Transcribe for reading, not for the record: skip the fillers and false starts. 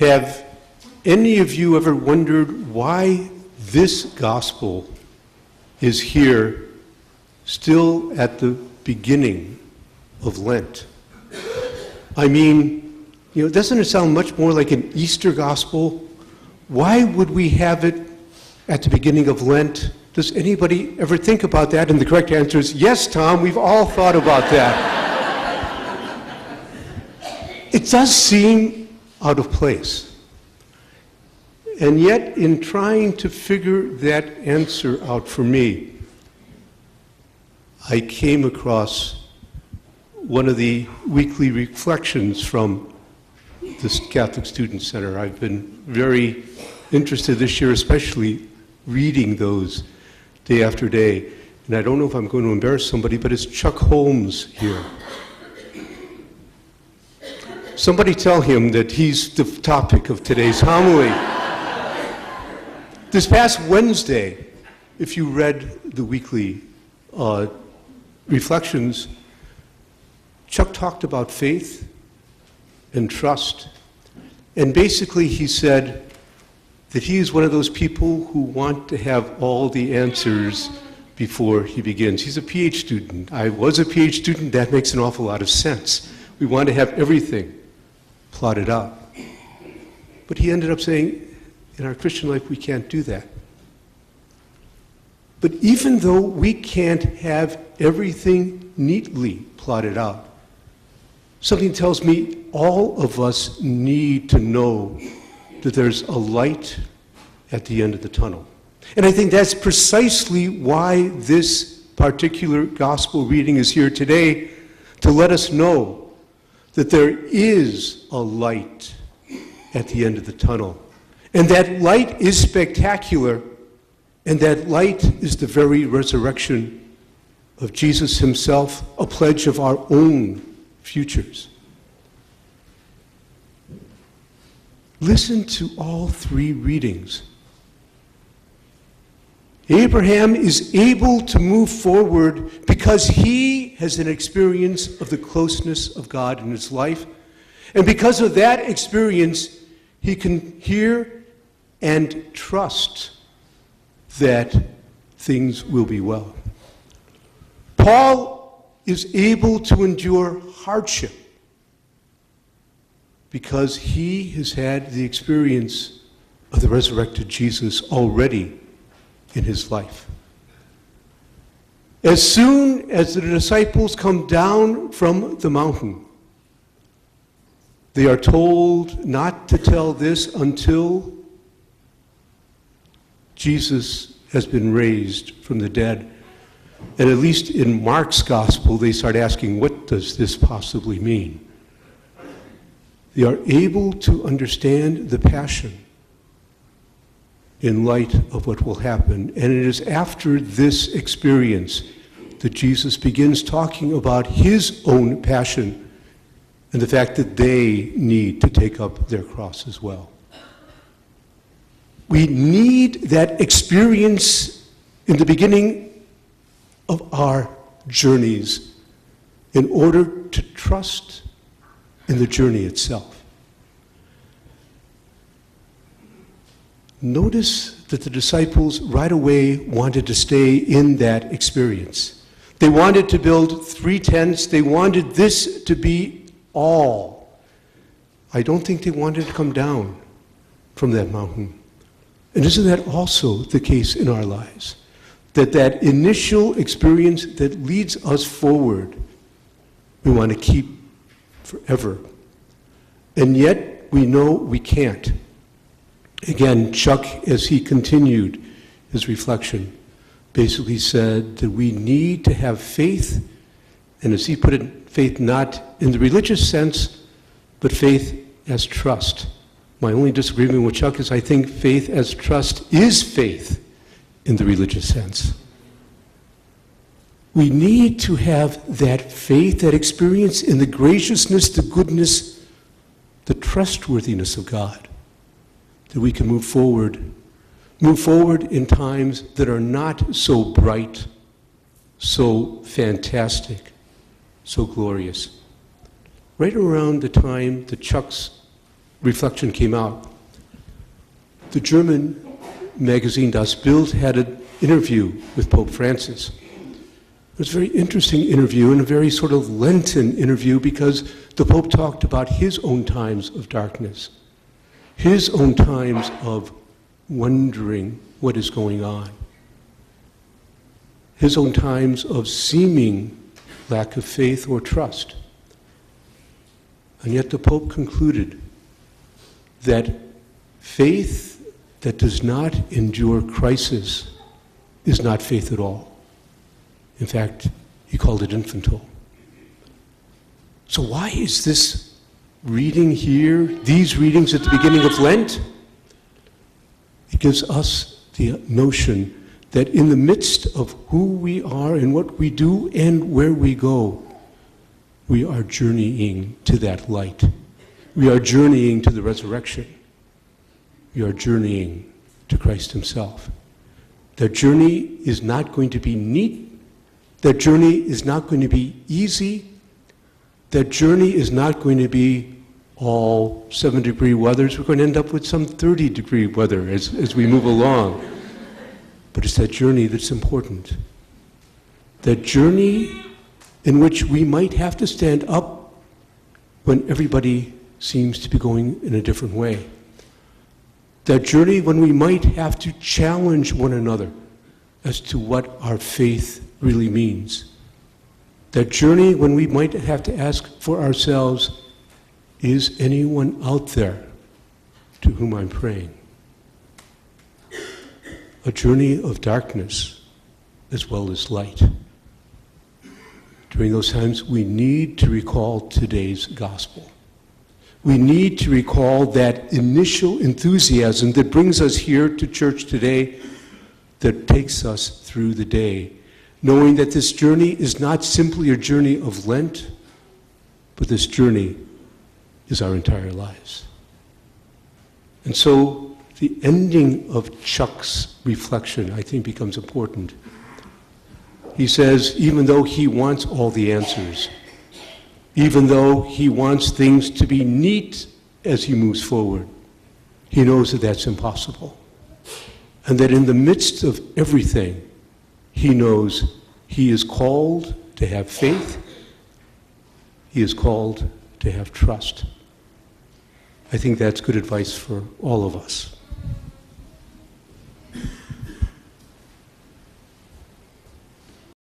Have any of you ever wondered why this gospel is here still at the beginning of Lent? I mean, doesn't it sound much more like an Easter gospel? Why would we have it at the beginning of Lent? Does anybody ever think about that? And the correct answer is yes, Tom, we've all thought about that. It does seem out of place. And yet, in trying to figure that answer out for me, I came across one of the weekly reflections from the Catholic Student Center. I've been very interested this year, especially reading those day after day. And I don't know if I'm going to embarrass somebody, but it's Chuck Holmes here. Somebody tell him that he's the topic of today's homily. This past Wednesday, if you read the weekly reflections, Chuck talked about faith and trust. And basically he said that he is one of those people who want to have all the answers before he begins. He's a PhD student. I was a PhD student. That makes an awful lot of sense. We want to have everything plotted out. But he ended up saying, in our Christian life, we can't do that. But even though we can't have everything neatly plotted out, something tells me all of us need to know that there's a light at the end of the tunnel. And I think that's precisely why this particular gospel reading is here today, to let us know that there is a light at the end of the tunnel. And that light is spectacular, and that light is the very resurrection of Jesus himself, a pledge of our own futures. Listen to all three readings. Abraham is able to move forward because he has an experience of the closeness of God in his life. And because of that experience, he can hear and trust that things will be well. Paul is able to endure hardship because he has had the experience of the resurrected Jesus already in his life. As soon as the disciples come down from the mountain, they are told not to tell this until Jesus has been raised from the dead. And at least in Mark's gospel, they start asking, what does this possibly mean? They are able to understand the passion in light of what will happen. And it is after this experience that Jesus begins talking about his own passion and the fact that they need to take up their cross as well. We need that experience in the beginning of our journeys in order to trust in the journey itself. Notice that the disciples right away wanted to stay in that experience. They wanted to build 3 tents. They wanted this to be all. I don't think they wanted to come down from that mountain. And isn't that also the case in our lives? That initial experience that leads us forward, we want to keep forever. And yet we know we can't. Again, Chuck, as he continued his reflection, basically said that we need to have faith, and as he put it, faith not in the religious sense, but faith as trust. My only disagreement with Chuck is I think faith as trust is faith in the religious sense. We need to have that faith, that experience in the graciousness, the goodness, the trustworthiness of God, that we can move forward in times that are not so bright, so fantastic, so glorious. Right around the time that Chuck's reflection came out. The German magazine Das Bild had an interview with Pope Francis. It was a very interesting interview and a very sort of Lenten interview because the Pope talked about his own times of darkness, his own times of wondering what is going on, his own times of seeming lack of faith or trust. And yet the Pope concluded that faith that does not endure crisis is not faith at all. In fact, he called it infantile. So why is this reading here, these readings at the beginning of Lent? It gives us the notion that in the midst of who we are and what we do and where we go, we are journeying to that light. We are journeying to the resurrection. We are journeying to Christ himself. That journey is not going to be neat. That journey is not going to be easy. That journey is not going to be all 7-degree weathers. We're going to end up with some 30-degree weather as we move along. But it's that journey that's important. That journey in which we might have to stand up when everybody seems to be going in a different way. That journey when we might have to challenge one another as to what our faith really means. That journey when we might have to ask for ourselves, is anyone out there to whom I'm praying? A journey of darkness as well as light. During those times, we need to recall today's gospel. We need to recall that initial enthusiasm that brings us here to church today, that takes us through the day, knowing that this journey is not simply a journey of Lent, but this journey is our entire lives. And so the ending of Chuck's reflection, I think, becomes important. He says, even though he wants all the answers, even though he wants things to be neat as he moves forward, he knows that that's impossible. And that in the midst of everything, he knows he is called to have faith, he is called to have trust. I think that's good advice for all of us.